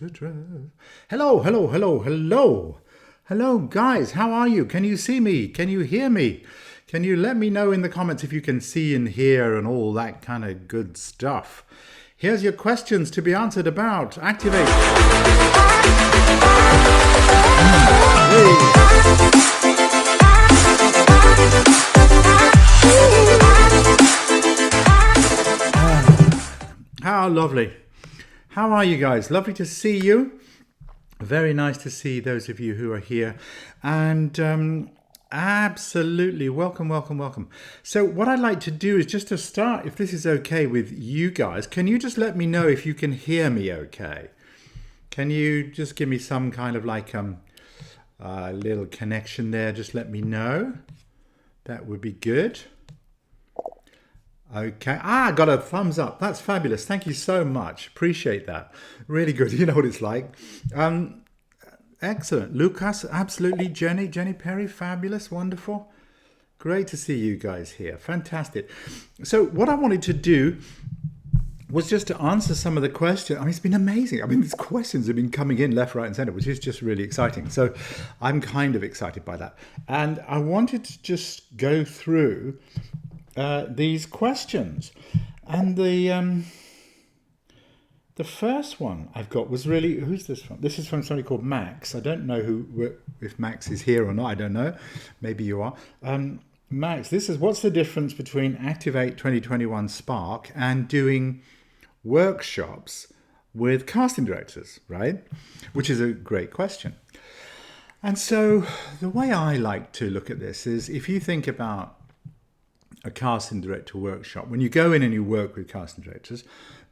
Hello, hello, hello, hello. Hello, guys. How are you? Can you see me? Can you hear me? Can you let me know in the comments if you can see and hear and all that kind of good stuff? Here's your questions to be answered about. Activate. How lovely. How are you guys? Lovely to see you. Very nice to see those of you who are here. And absolutely welcome, welcome, welcome. So what I'd like to do is just to start, if this is okay with you guys, can you just let me know if you can hear me okay? Can you just give me some kind of like little connection there? Just let me know. That would be good. Okay. Got a thumbs up. That's fabulous. Thank you so much. Appreciate that. Really good. You know what it's like. Excellent. Lucas, absolutely. Jenny Perry, fabulous. Wonderful. Great to see you guys here. Fantastic. So what I wanted to do was just to answer some of the questions. I mean, it's been amazing. I mean, these questions have been coming in left, right, and center, which is just really exciting. So I'm kind of excited by that. And I wanted to just go through these questions, and the first one I've got was really, who's this from? This is from somebody called Max. I don't know if Max is here or not. I don't know. Maybe you are. Max, this is, what's the difference between Activate 2021 Spark and doing workshops with casting directors, right? Which is a great question. And so the way I like to look at this is, if you think about a casting director workshop, when you go in and you work with casting directors,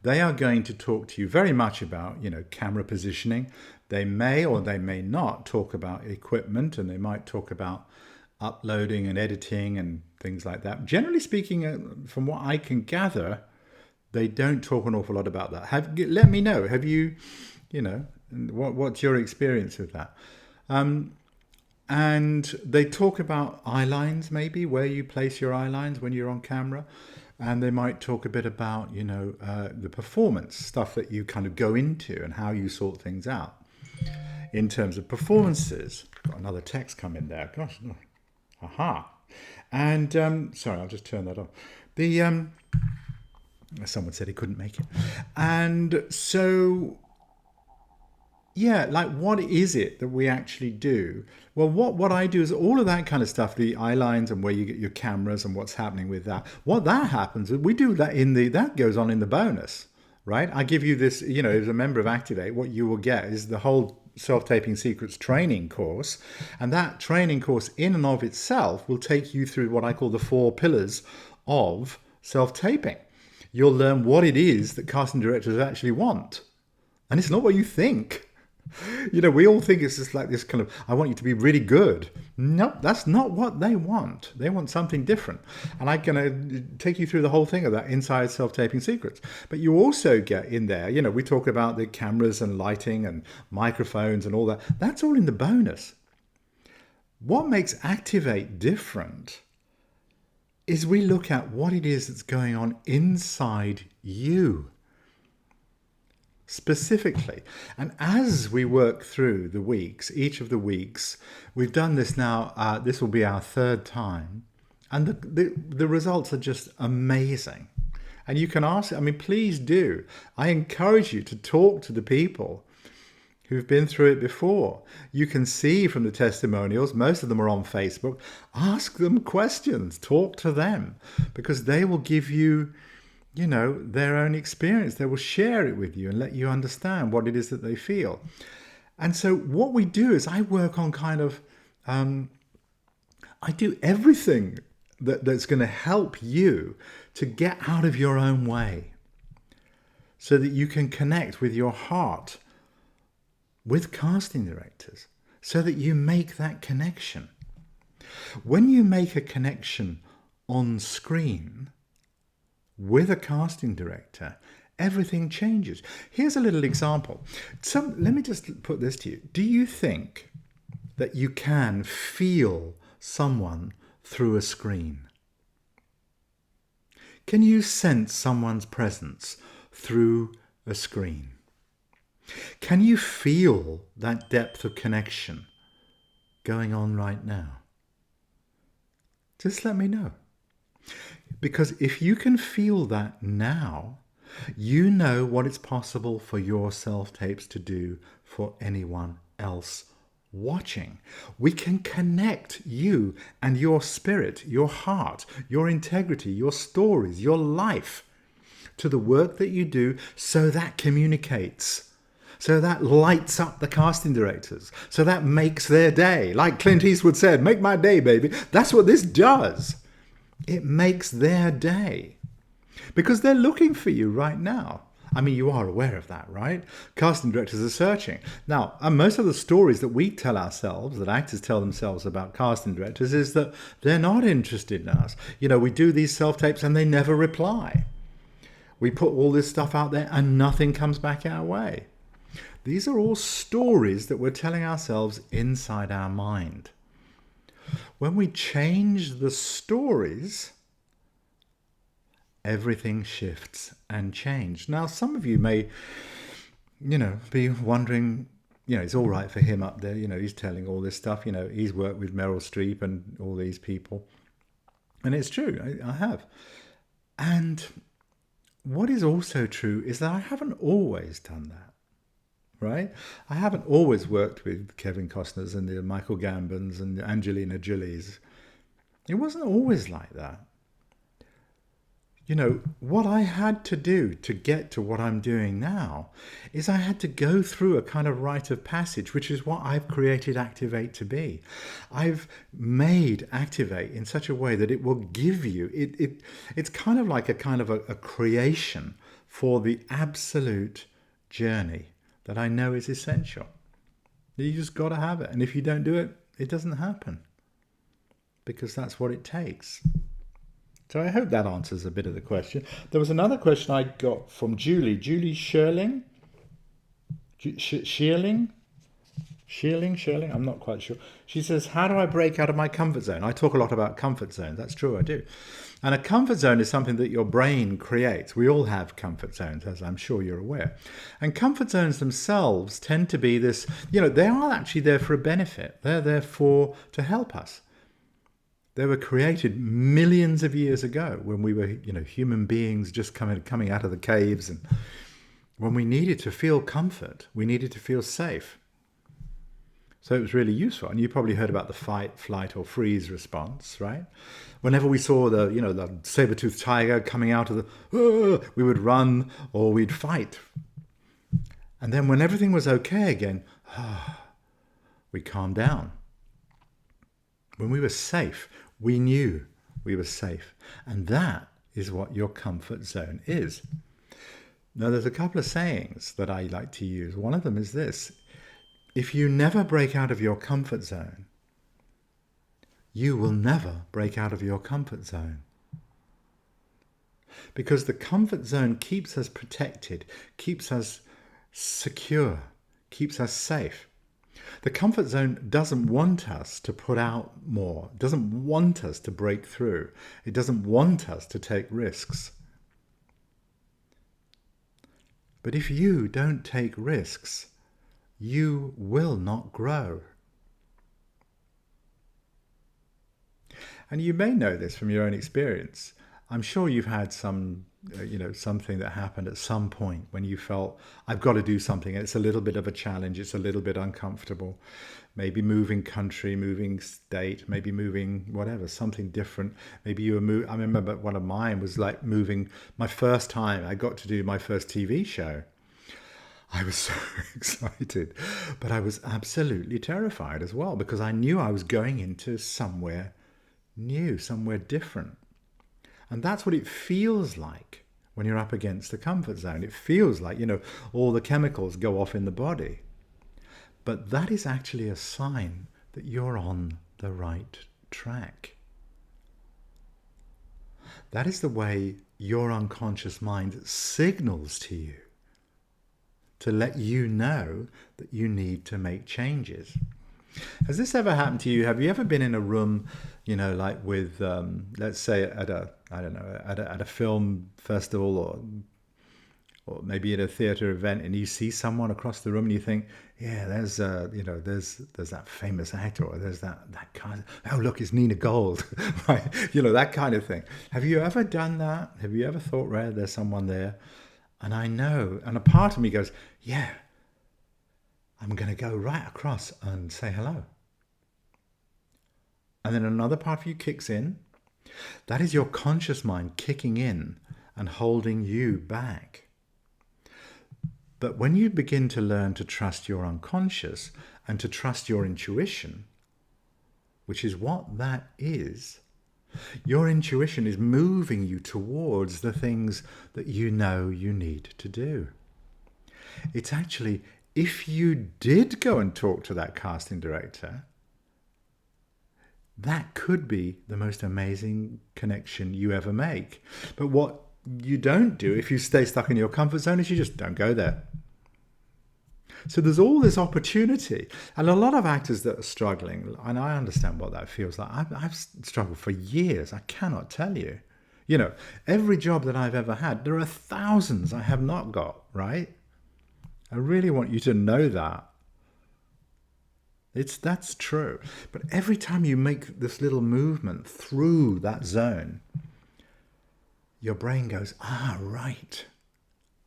they are going to talk to you very much about, camera positioning. They may or they may not talk about equipment, and they might talk about uploading and editing and things like that. Generally speaking, from what I can gather, they don't talk an awful lot about that. Let me know. Have you, what's your experience with that? And they talk about eye lines, maybe where you place your eye lines when you're on camera. And they might talk a bit about, the performance stuff that you kind of go into and how you sort things out in terms of performances. Got another text come in there. Gosh, no. Aha. And sorry, I'll just turn that off. Someone said he couldn't make it. And so, yeah, like, what is it that we actually do? Well, what I do is all of that kind of stuff, the eye lines and where you get your cameras and what's happening with that. What that happens, we do that that goes on in the bonus, right? I give you this, as a member of Activate, what you will get is the whole Self-Taping Secrets training course. And that training course in and of itself will take you through what I call the 4 pillars of self-taping. You'll learn what it is that casting directors actually want. And it's not what you think. We all think it's just like this kind of, I want you to be really good. No, that's not what they want. They want something different. And I'm going to take you through the whole thing of that inside Self-Taping Secrets. But you also get in there, we talk about the cameras and lighting and microphones and all that. That's all in the bonus. What makes Activate different is we look at what it is that's going on inside you. Specifically. And as we work through the weeks, each of the weeks, we've done this now, this will be our 3rd time, and the results are just amazing. And you can ask, please do. I encourage you to talk to the people who've been through it before. You can see from the testimonials, most of them are on Facebook. Ask them questions, talk to them, because they will give you their own experience. They will share it with you and let you understand what it is that they feel. And so what we do is I work on kind of, I do everything that's going to help you to get out of your own way so that you can connect with your heart with casting directors, so that you make that connection. When you make a connection on screen with a casting director, everything changes. Here's a little example. Let me just put this to you. Do you think that you can feel someone through a screen? Can you sense someone's presence through a screen? Can you feel that depth of connection going on right now? Just let me know. Because if you can feel that now, you know what it's possible for your self-tapes to do for anyone else watching. We can connect you and your spirit, your heart, your integrity, your stories, your life to the work that you do, so that communicates. So that lights up the casting directors. So that makes their day. Like Clint Eastwood said, make my day, baby. That's what this does. It makes their day. Because they're looking for you right now. I mean, you are aware of that, right? Casting directors are searching. Now, most of the stories that we tell ourselves, that actors tell themselves about casting directors, is that they're not interested in us. You know, we do these self-tapes and they never reply. We put all this stuff out there and nothing comes back our way. These are all stories that we're telling ourselves inside our mind. When we change the stories, everything shifts and changes. Now, some of you may, be wondering, it's all right for him up there. He's telling all this stuff. He's worked with Meryl Streep and all these people. And it's true, I have. And what is also true is that I haven't always done that, right? I haven't always worked with Kevin Costner's and the Michael Gambons and the Angelina Jolie's. It wasn't always like that. What I had to do to get to what I'm doing now is I had to go through a kind of rite of passage, which is what I've created Activate to be. I've made Activate in such a way that it will give you, it's kind of like a creation for the absolute journey that I know is essential. You just got to have it. And if you don't do it, it doesn't happen. Because that's what it takes. So I hope that answers a bit of the question. There was another question I got from Julie Sherling. Shearling, I'm not quite sure. She says, how do I break out of my comfort zone? I talk a lot about comfort zone. That's true, I do. And a comfort zone is something that your brain creates. We all have comfort zones, as I'm sure you're aware. And comfort zones themselves tend to be this, they are actually there for a benefit. They're there to help us. They were created millions of years ago when we were, human beings just coming out of the caves, and when we needed to feel comfort, we needed to feel safe. So it was really useful. And you probably heard about the fight, flight, or freeze response, right? Whenever we saw the saber-toothed tiger coming out of we would run or we'd fight. And then when everything was okay again, we calmed down. When we were safe, we knew we were safe. And that is what your comfort zone is. Now, there's a couple of sayings that I like to use. One of them is this: if you never break out of your comfort zone, you will never break out of your comfort zone. Because the comfort zone keeps us protected, keeps us secure, keeps us safe. The comfort zone doesn't want us to put out more, doesn't want us to break through. It doesn't want us to take risks. But if you don't take risks, you will not grow. And you may know this from your own experience. I'm sure you've had something that happened at some point when you felt, I've got to do something. And it's a little bit of a challenge. It's a little bit uncomfortable. Maybe moving country, moving state, maybe moving whatever, something different. Maybe you were I remember one of mine was like moving. My first time I got to do my first TV show. I was so excited, but I was absolutely terrified as well, because I knew I was going into somewhere new, somewhere different. And that's what it feels like when you're up against the comfort zone. It feels like, all the chemicals go off in the body. But that is actually a sign that you're on the right track. That is the way your unconscious mind signals to you to let you know that you need to make changes. Has this ever happened to you? Have you ever been in a room, like with, let's say at a film festival, or or maybe at a theater event and you see someone across the room and you think, yeah, there's that famous actor, or there's that kind of, oh look, it's Nina Gold, right? That kind of thing. Have you ever done that? Have you ever thought, Ray, there's someone there? And I know, and a part of me goes, yeah, I'm going to go right across and say hello. And then another part of you kicks in. That is your conscious mind kicking in and holding you back. But when you begin to learn to trust your unconscious and to trust your intuition, which is what that is, your intuition is moving you towards the things that you know you need to do. It's actually, if you did go and talk to that casting director, that could be the most amazing connection you ever make. But what you don't do if you stay stuck in your comfort zone is you just don't go there. So there's all this opportunity. And a lot of actors that are struggling, and I understand what that feels like. I've struggled for years. I cannot tell you. Every job that I've ever had, there are thousands I have not got, right? I really want you to know that. That's true. But every time you make this little movement through that zone, your brain goes, right,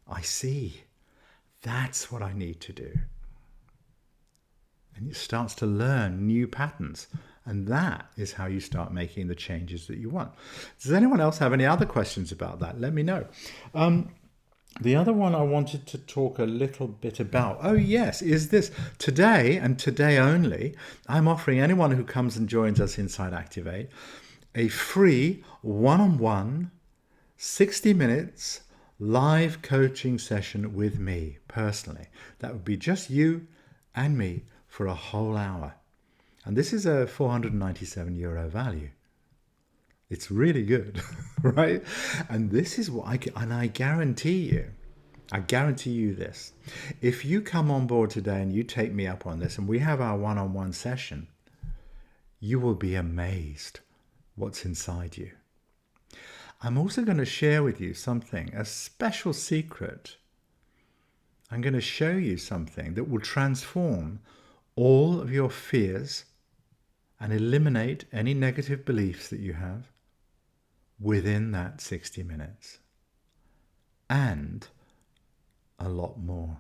I see. That's what I need to do. And it starts to learn new patterns. And that is how you start making the changes that you want. Does anyone else have any other questions about that? Let me know. The other one I wanted to talk a little bit about, is this. Today, and today only, I'm offering anyone who comes and joins us inside Activate a free one-on-one 60 minutes live coaching session with me personally. That would be just you and me for a whole hour. And this is a €497 value. It's really good, right? And this is what I guarantee you this. If you come on board today and you take me up on this and we have our one-on-one session, you will be amazed what's inside you. I'm also going to share with you something, a special secret. I'm going to show you something that will transform all of your fears and eliminate any negative beliefs that you have within that 60 minutes. And a lot more.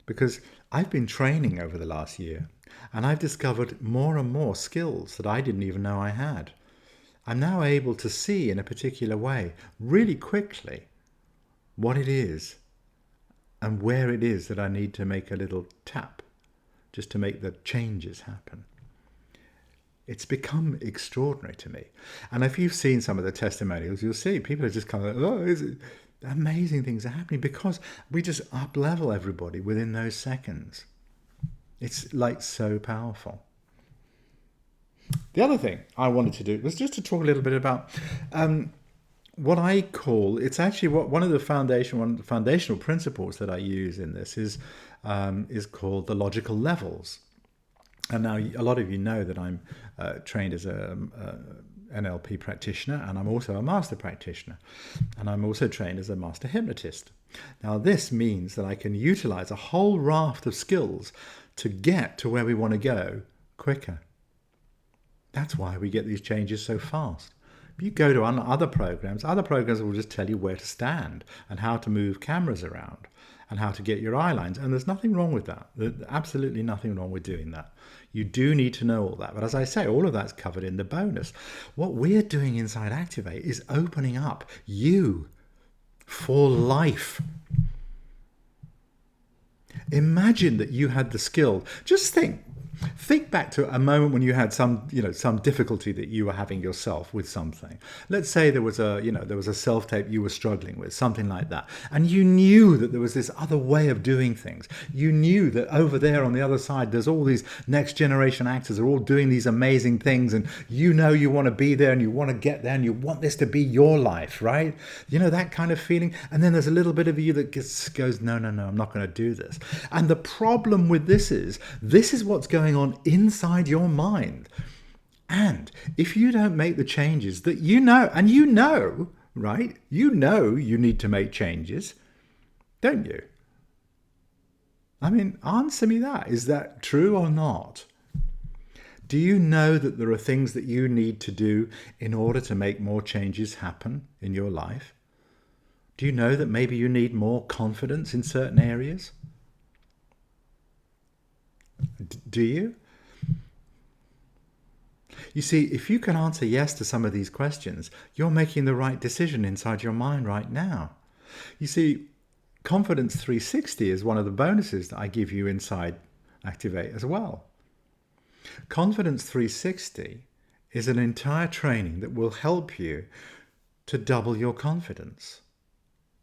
Because I've been training over the last year and I've discovered more and more skills that I didn't even know I had. I'm now able to see in a particular way, really quickly, what it is and where it is that I need to make a little tap just to make the changes happen. It's become extraordinary to me. And if you've seen some of the testimonials, you'll see people are just kind of amazing things are happening because we just up-level everybody within those seconds. It's like so powerful. The other thing I wanted to do was just to talk a little bit about what I call, it's actually one of the foundational principles that I use in this is called the logical levels. And now a lot of you know that I'm trained as a NLP practitioner, and I'm also a master practitioner, and I'm also trained as a master hypnotist. Now this means that I can utilize a whole raft of skills to get to where we want to go quicker. That's why we get these changes so fast. If you go to other programs will just tell you where to stand and how to move cameras around and how to get your eye lines. And there's nothing wrong with that. There's absolutely nothing wrong with doing that. You do need to know all that. But as I say, all of that's covered in the bonus. What we're doing inside Activate is opening up you for life. Imagine that you had the skill. Just think back to a moment when you had some difficulty that you were having yourself with something. Let's say there was a self-tape you were struggling with, something like that. And you knew that there was this other way of doing things. You knew that over there on the other side, there's all these next generation actors are all doing these amazing things. And you want to be there and you want to get there and you want this to be your life, right? That kind of feeling. And then there's a little bit of you that goes, no, I'm not going to do this. And the problem with this is what's going on inside your mind. And if you don't make the changes that you know right? You know you need to make changes, don't you? I mean, answer me that. Is that true or not? Do you know that there are things that you need to do in order to make more changes happen in your life? Do you know that maybe you need more confidence in certain areas? Do you? You see, if you can answer yes to some of these questions, you're making the right decision inside your mind right now. You see, Confidence 360 is one of the bonuses that I give you inside Activate as well. Confidence 360 is an entire training that will help you to double your confidence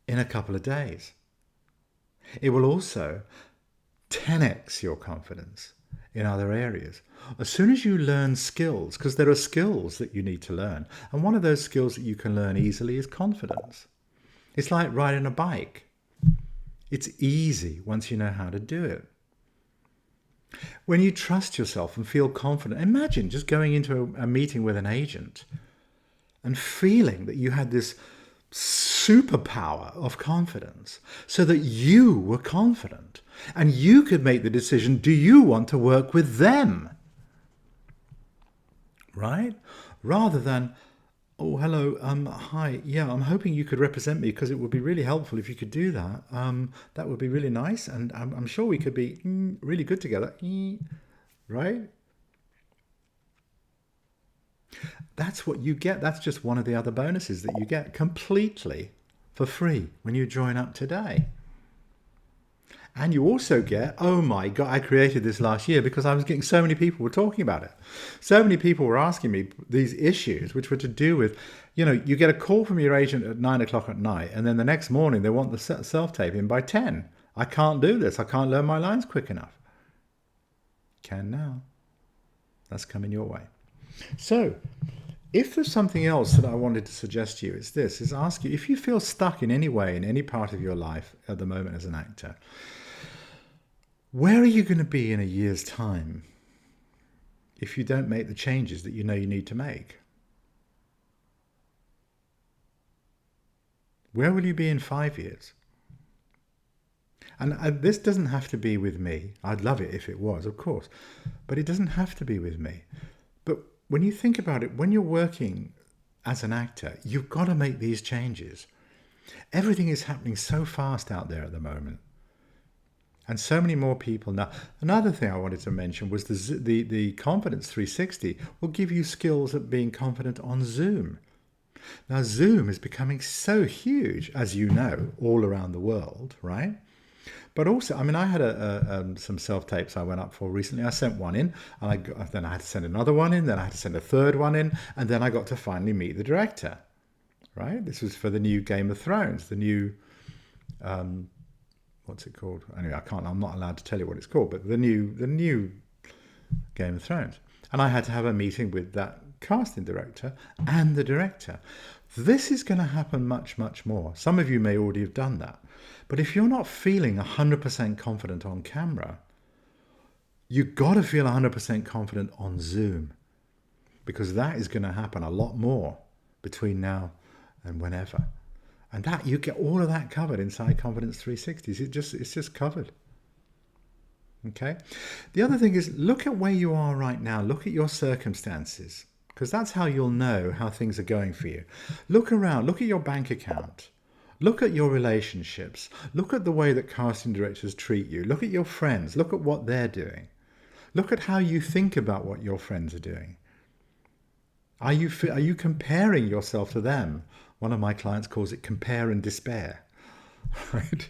in a couple of days. It will also 10x your confidence in other areas. As soon as you learn skills, because there are skills that you need to learn, and one of those skills that you can learn easily is confidence. It's like riding a bike. It's easy once you know how to do it. When you trust yourself and feel confident, imagine just going into a meeting with an agent and feeling that you had this superpower of confidence so that you were confident and you could make the decision, do you want to work with them? Right? Rather than, oh, hello, hi, yeah, I'm hoping you could represent me because it would be really helpful if you could do that. That would be really nice, and I'm sure we could be really good together. Right? That's what you get. That's just one of the other bonuses that you get completely for free when you join up today. And you also get, oh my God, I created this last year because I was getting so many people were talking about it. So many people were asking me these issues, which were to do with, you get a call from your agent at 9 o'clock at night, and then the next morning they want the self-tape in by 10. I can't do this. I can't learn my lines quick enough. Can now. That's coming your way. So if there's something else that I wanted to suggest to you, it's this, is ask you, if you feel stuck in any way, in any part of your life at the moment as an actor, where are you going to be in a year's time if you don't make the changes that you know you need to make? Where will you be in 5 years? And this doesn't have to be with me. I'd love it if it was, of course. But it doesn't have to be with me. But when you think about it, when you're working as an actor, you've got to make these changes. Everything is happening so fast out there at the moment. And so many more people now. Another thing I wanted to mention was the Confidence 360 will give you skills at being confident on Zoom. Now, Zoom is becoming so huge, as you know, all around the world, right? But also, I mean, I had some self-tapes I went up for recently. I sent one in, and then I had to send another one in, then I had to send a third one in, and then I got to finally meet the director, right? This was for the new Game of Thrones, the new... what's it called? Anyway, I'm not allowed to tell you what it's called, but the new Game of Thrones. And I had to have a meeting with that casting director and the director. This is going to happen much, much more. Some of you may already have done that. But if you're not feeling 100% confident on camera, you've got to feel 100% confident on Zoom, because that is going to happen a lot more between now and whenever. And that you get all of that covered inside Confidence 360s. It's just covered. Okay. The other thing is, look at where you are right now. Look at your circumstances, because that's how you'll know how things are going for you. Look around. Look at your bank account. Look at your relationships. Look at the way that casting directors treat you. Look at your friends. Look at what they're doing. Look at how you think about what your friends are doing. Are you comparing yourself to them? One of my clients calls it compare and despair, right?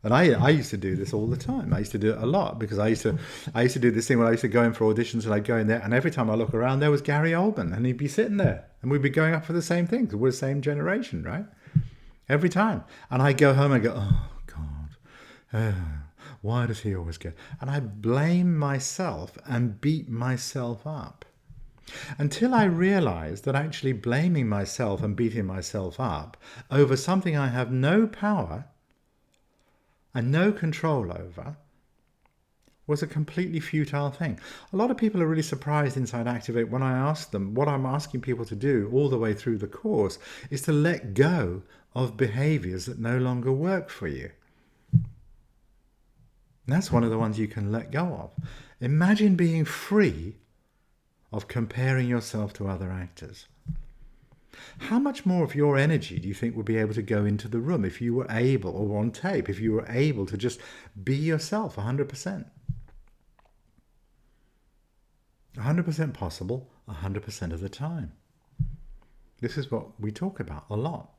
And I used to do this all the time. I used to do it a lot, because I used to do this thing where I used to go in for auditions, and I'd go in there, and every time I look around, there was Gary Oldman, and he'd be sitting there, and we'd be going up for the same things. We're the same generation, right? Every time. And I go home and go, oh God, why does he always get? And I blame myself and beat myself up. Until I realized that actually blaming myself and beating myself up over something I have no power and no control over was a completely futile thing. A lot of people are really surprised inside Activate when I ask them, what I'm asking people to do all the way through the course is to let go of behaviors that no longer work for you. And that's one of the ones you can let go of. Imagine being free of comparing yourself to other actors. How much more of your energy do you think would be able to go into the room if you were able, or on tape, if you were able to just be yourself 100%? 100% possible, 100% of the time. This is what we talk about a lot.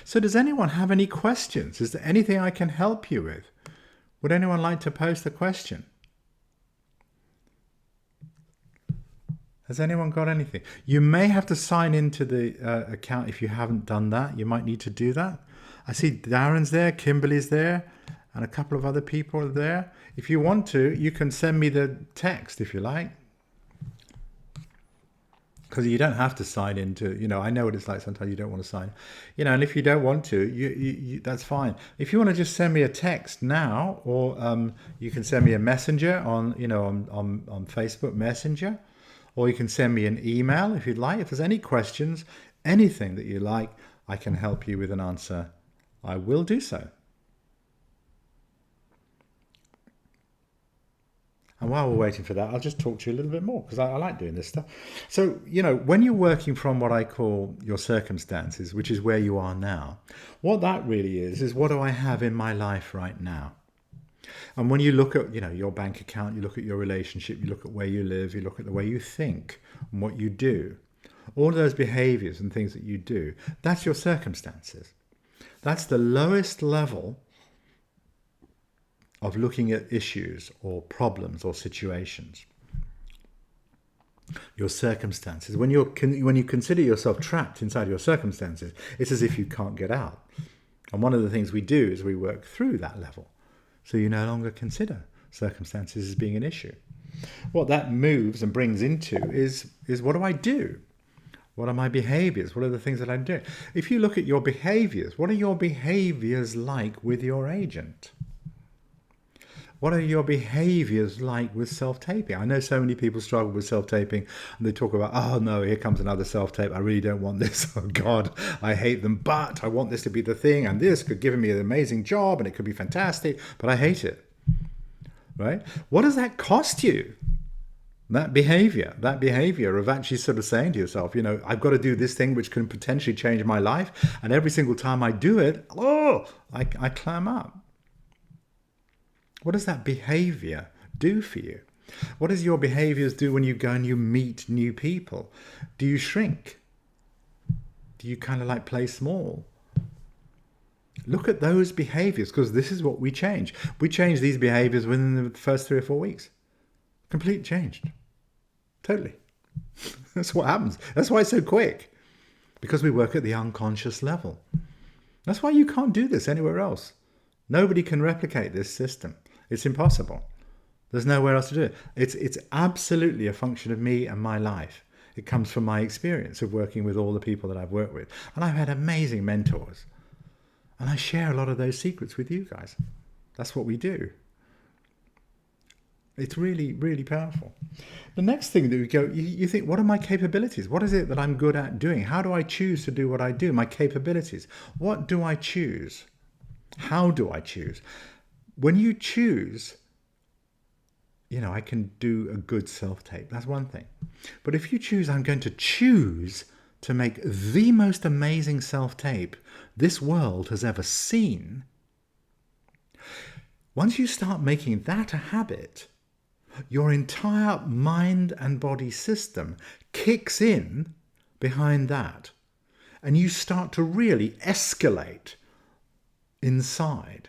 So does anyone have any questions? Is there anything I can help you with? Would anyone like to post a question? Has anyone got anything? You may have to sign into the account if you haven't done that. You might need to do that. I see Darren's there, Kimberly's there, and a couple of other people are there. If you want to, you can send me the text if you like. Because you don't have to sign into, I know what it's like. Sometimes you don't want to sign, and if you don't want to, you that's fine. If you want to just send me a text now, or you can send me a messenger on Facebook Messenger, or you can send me an email if you'd like. If there's any questions, anything that you like, I can help you with an answer. I will do so. And while we're waiting for that, I'll just talk to you a little bit more, because I like doing this stuff. So, when you're working from what I call your circumstances, which is where you are now, what that really is what do I have in my life right now? And when you look at, your bank account, you look at your relationship, you look at where you live, you look at the way you think and what you do, all of those behaviors and things that you do, that's your circumstances. That's the lowest level of looking at issues or problems or situations. Your circumstances. When you consider yourself trapped inside your circumstances, it's as if you can't get out. And one of the things we do is we work through that level. So you no longer consider circumstances as being an issue. What that moves and brings into is what do I do? What are my behaviors? What are the things that I'm doing? If you look at your behaviors, what are your behaviors like with your agent? What are your behaviors like with self-taping? I know so many people struggle with self-taping and they talk about, oh no, here comes another self-tape. I really don't want this. Oh God, I hate them, but I want this to be the thing. And this could give me an amazing job and it could be fantastic, but I hate it. Right? What does that cost you? That behavior of actually sort of saying to yourself, I've got to do this thing which can potentially change my life. And every single time I do it, I clam up. What does that behavior do for you? What does your behaviors do when you go and you meet new people? Do you shrink? Do you kind of like play small? Look at those behaviors, because this is what we change. We change these behaviors within the first 3 or 4 weeks. Complete changed. Totally. That's what happens. That's why it's so quick. Because we work at the unconscious level. That's why you can't do this anywhere else. Nobody can replicate this system. It's impossible. There's nowhere else to do it. It's absolutely a function of me and my life. It comes from my experience of working with all the people that I've worked with. And I've had amazing mentors. And I share a lot of those secrets with you guys. That's what we do. It's really, really powerful. The next thing that we go, you think, what are my capabilities? What is it that I'm good at doing? How do I choose to do what I do? My capabilities. What do I choose? How do I choose? When you choose, I can do a good self-tape. That's one thing. But if you choose, I'm going to choose to make the most amazing self-tape this world has ever seen. Once you start making that a habit, your entire mind and body system kicks in behind that. And you start to really escalate inside.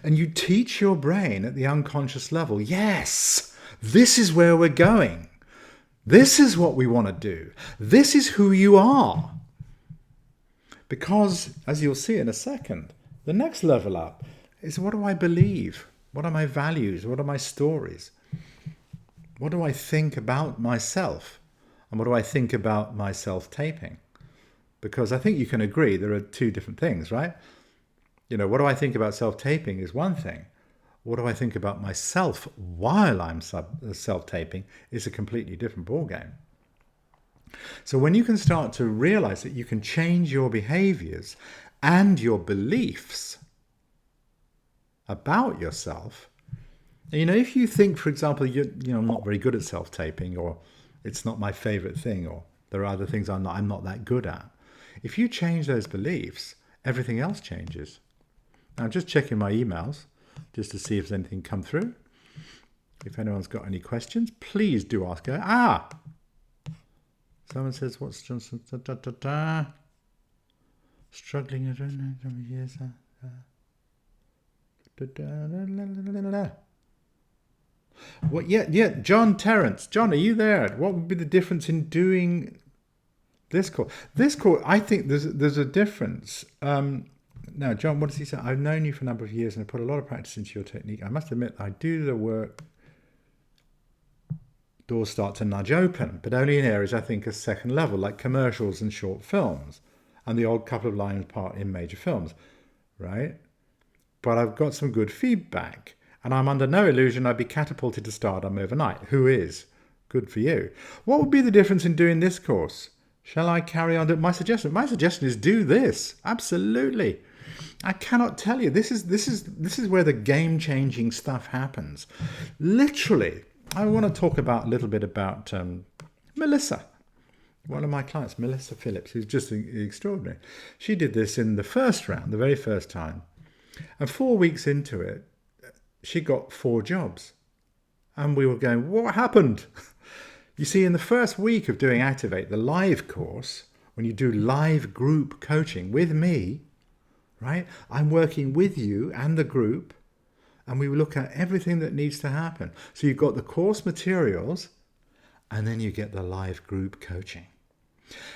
And you teach your brain at the unconscious level, yes, this is where we're going. This is what we want to do. This is who you are. Because, as you'll see in a second, the next level up is, what do I believe? What are my values? What are my stories? What do I think about myself? And what do I think about my self-taping? Because I think you can agree there are two different things, right? What do I think about self-taping is one thing. What do I think about myself while I'm self-taping is a completely different ballgame. So when you can start to realize that you can change your behaviors and your beliefs about yourself, if you think, for example, I'm not very good at self-taping, or it's not my favorite thing, or there are other things I'm not that good at. If you change those beliefs, everything else changes. Now, I'm just checking my emails just to see if there's anything come through. If anyone's got any questions, please do ask her. Someone says, what's Johnson? Struggling. Years. What? Yeah. John Terrence. John, are you there? What would be the difference in doing this course? This course, I think there's a difference. Now, John, what does he say? I've known you for a number of years and I put a lot of practice into your technique. I must admit, I do the work. Doors start to nudge open, but only in areas I think are second level, like commercials and short films, and the odd couple of lines part in major films, right? But I've got some good feedback, and I'm under no illusion I'd be catapulted to stardom overnight. Who is? Good for you. What would be the difference in doing this course? Shall I carry on? My suggestion is do this. Absolutely. I cannot tell you. This is where the game-changing stuff happens. Literally. I want to talk a little bit about Melissa, one of my clients, Melissa Phillips, who's just extraordinary. She did this in the first round, the very first time. And 4 weeks into it, she got 4 jobs. And we were going, what happened? You see, in the first week of doing Activate, the live course, when you do live group coaching with me, right? I'm working with you and the group. And we look at everything that needs to happen. So you've got the course materials, and then you get the live group coaching.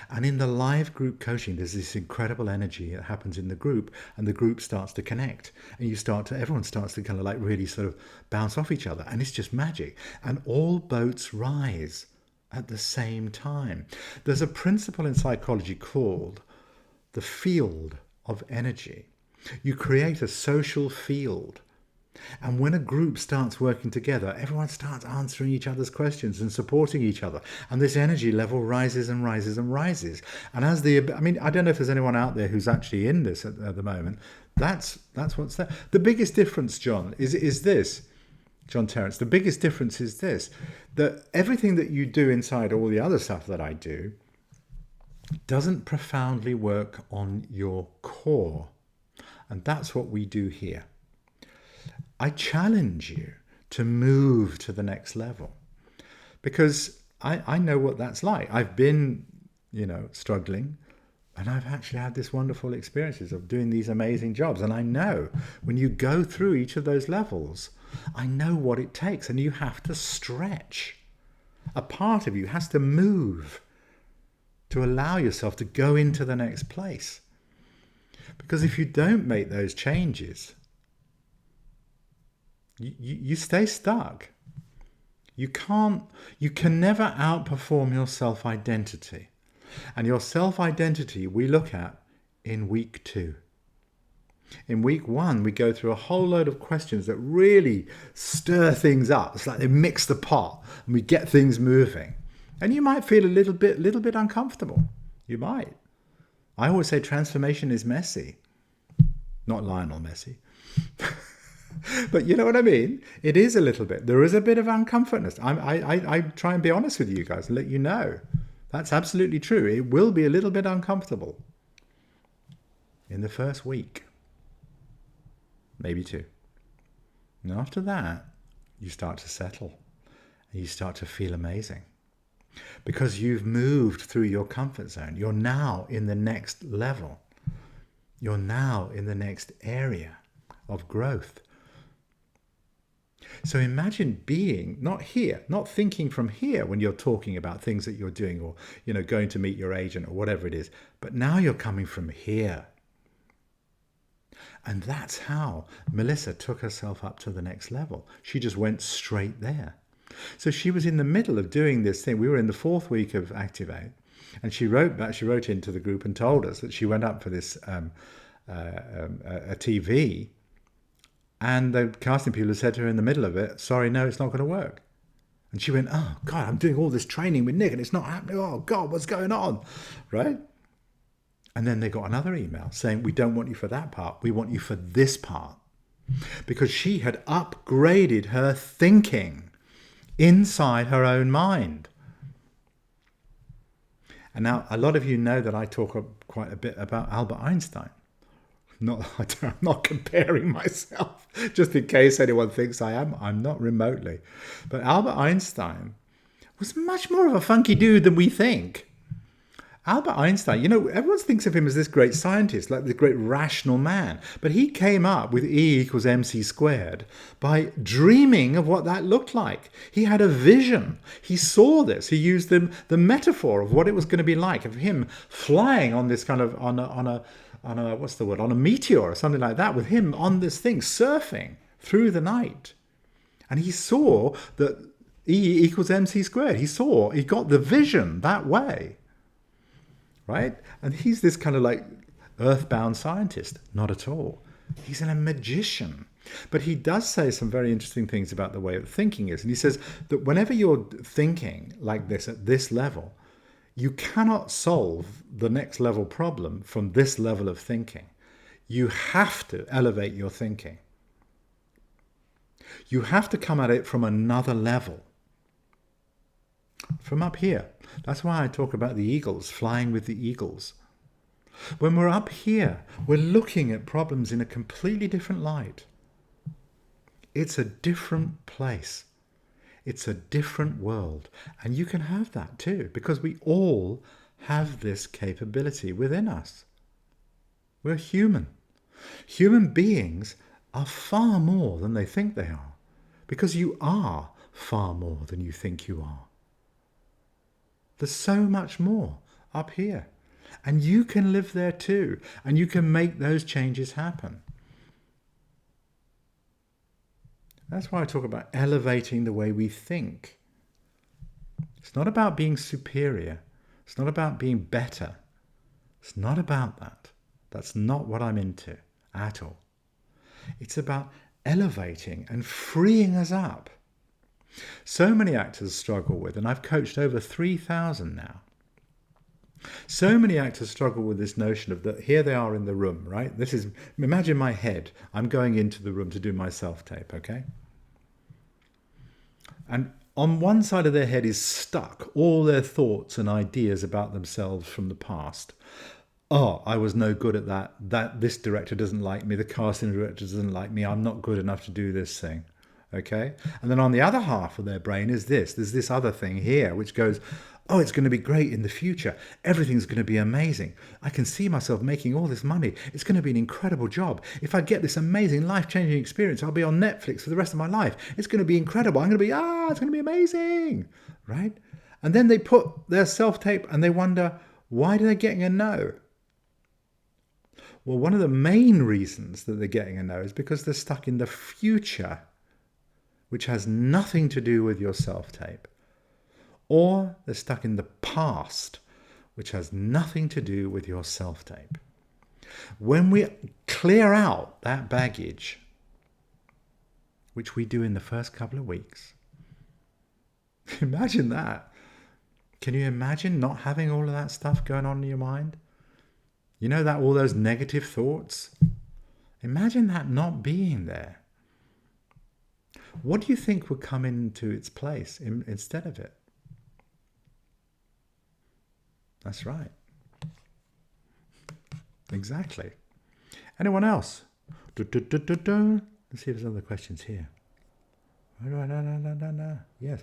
And in the live group coaching, there's this incredible energy that happens in the group, and the group starts to connect. And everyone starts to kind of like really sort of bounce off each other. And it's just magic. And all boats rise at the same time. There's a principle in psychology called the field of energy. You create a social field. And when a group starts working together, everyone starts answering each other's questions and supporting each other. And this energy level rises and rises and rises. And I don't know if there's anyone out there who's actually in this at the moment. That's what's there. The biggest difference, John, is this. John Terrence, the biggest difference is this, that everything that you do inside all the other stuff that I do doesn't profoundly work on your core. And that's what we do here. I challenge you to move to the next level, because I know what that's like. I've been, struggling, and I've actually had this wonderful experiences of doing these amazing jobs. And I know when you go through each of those levels, I know what it takes, and you have to stretch. A part of you has to move to allow yourself to go into the next place. Because if you don't make those changes, you stay stuck. You can never outperform your self-identity. And your self-identity we look at in week 2. In week 1, we go through a whole load of questions that really stir things up. It's like they mix the pot and we get things moving. And you might feel a little bit uncomfortable. You might. I always say transformation is messy. Not Lionel Messi. But you know what I mean? It is a little bit. There is a bit of uncomfortness. I try and be honest with you guys and let you know. That's absolutely true. It will be a little bit uncomfortable in the first week. Maybe 2. And after that, you start to settle. And you start to feel amazing. Because you've moved through your comfort zone. You're now in the next level. You're now in the next area of growth. So imagine being not here, not thinking from here when you're talking about things that you're doing, or going to meet your agent or whatever it is, but now you're coming from here. And that's how Melissa took herself up to the next level. She just went straight there. So she was in the middle of doing this thing. We were in the 4th week of Activate, and she wrote into the group and told us that she went up for this a TV, and the casting people had said to her in the middle of it, sorry, no, it's not going to work. And she went, oh, God, I'm doing all this training with Nick and it's not happening. Oh, God, what's going on? Right? And then they got another email saying, we don't want you for that part. We want you for this part. Because she had upgraded her thinking inside her own mind. And now a lot of you know that I talk quite a bit about Albert Einstein. I'm not comparing myself, just in case anyone thinks I am. I'm not remotely. But Albert Einstein was much more of a funky dude than we think. Albert Einstein, everyone thinks of him as this great scientist, like the great rational man. But he came up with E equals mc squared by dreaming of what that looked like. He had a vision. He saw this. He used the metaphor of what it was going to be like, of him flying on this kind of, on a meteor or something like that, with him on this thing, surfing through the night. And he saw that E equals mc squared. He got the vision that way. Right? And he's this kind of like earthbound scientist. Not at all. He's a magician. But he does say some very interesting things about the way that thinking is. And he says that whenever you're thinking like this at this level, you cannot solve the next level problem from this level of thinking. You have to elevate your thinking. You have to come at it from another level. From up here. That's why I talk about the eagles, flying with the eagles. When we're up here, we're looking at problems in a completely different light. It's a different place. It's a different world. And you can have that too, because we all have this capability within us. We're human. Human beings are far more than they think they are, because you are far more than you think you are. There's so much more up here. And you can live there too. And you can make those changes happen. That's why I talk about elevating the way we think. It's not about being superior. It's not about being better. It's not about that. That's not what I'm into at all. It's about elevating and freeing us up. So many actors struggle with, and I've coached over 3,000 now. So many actors struggle with this notion of that here they are in the room, right? Imagine my head. I'm going into the room to do my self-tape, okay? And on one side of their head is stuck all their thoughts and ideas about themselves from the past. Oh, I was no good at that. This director doesn't like me. The casting director doesn't like me. I'm not good enough to do this thing. Okay. And then on the other half of their brain is there's this other thing here, which goes, oh, it's going to be great in the future. Everything's going to be amazing. I can see myself making all this money. It's going to be an incredible job. If I get this amazing life-changing experience, I'll be on Netflix for the rest of my life. It's going to be incredible. It's going to be amazing. Right. And then they put their self-tape and they wonder, why are they getting a no? Well, one of the main reasons that they're getting a no is because they're stuck in the future, which has nothing to do with your self-tape. Or they're stuck in the past, which has nothing to do with your self-tape. When we clear out that baggage, which we do in the first couple of weeks, imagine that. Can you imagine not having all of that stuff going on in your mind? You know that all those negative thoughts? Imagine that not being there. What do you think would come into its place instead of it? That's right. Exactly. Anyone else? Let's see if there's other questions here. Yes.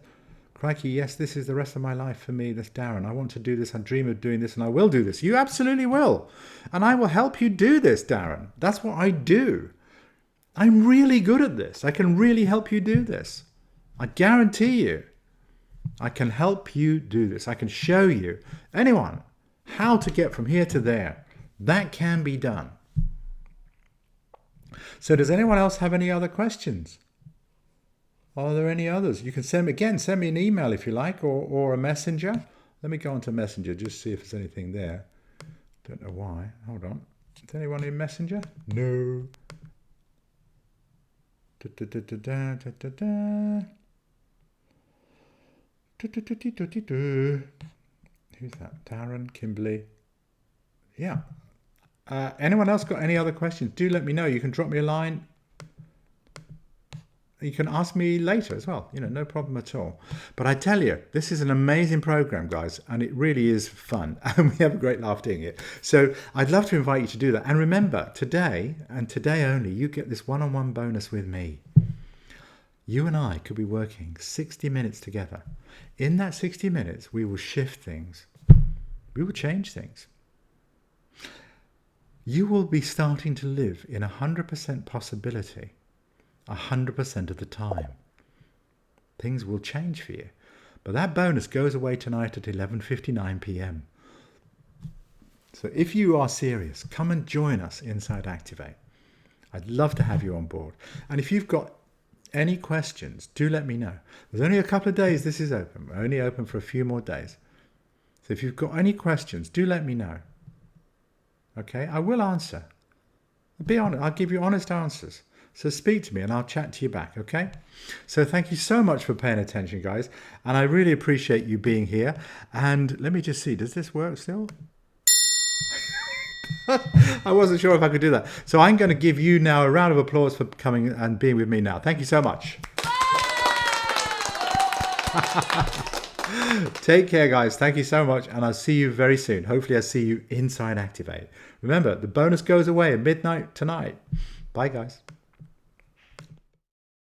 Crikey, yes, this is the rest of my life for me. That's Darren. I want to do this. I dream of doing this and I will do this. You absolutely will. And I will help you do this, Darren. That's what I do. I'm really good at this. I can really help you do this. I guarantee you. I can help you do this. I can show you, anyone, how to get from here to there. That can be done. So does anyone else have any other questions? Are there any others? You can send me an email if you like, or a messenger. Let me go onto Messenger, just see if there's anything there. Don't know why. Hold on. Is anyone in Messenger? No. Da, da, da, da, da, da, da, da. Da, da, da, da, da, da. Who's that? Darren, Kimberly. Yeah. Anyone else got any other questions? Do let me know. You can drop me a line. You can ask me later as well. No problem at all. But I tell you, this is an amazing program, guys, and it really is fun. And we have a great laugh doing it. So I'd love to invite you to do that. And remember, today, and today only, you get this one-on-one bonus with me. You and I could be working 60 minutes together. In that 60 minutes, we will shift things. We will change things. You will be starting to live in 100% possibility 100% of the time. Things will change for you. But that bonus goes away tonight at 11:59 p.m. So if you are serious, come and join us inside Activate. I'd love to have you on board. And if you've got any questions, do let me know. There's only a couple of days this is open. We're only open for a few more days. So if you've got any questions, do let me know. Okay, I will answer. Be honest. I'll give you honest answers. So speak to me and I'll chat to you back, okay? So thank you so much for paying attention, guys. And I really appreciate you being here. And let me just see, does this work still? I wasn't sure if I could do that. So I'm going to give you now a round of applause for coming and being with me now. Thank you so much. Take care, guys. Thank you so much. And I'll see you very soon. Hopefully I'll see you inside Activate. Remember, the bonus goes away at midnight tonight. Bye, guys.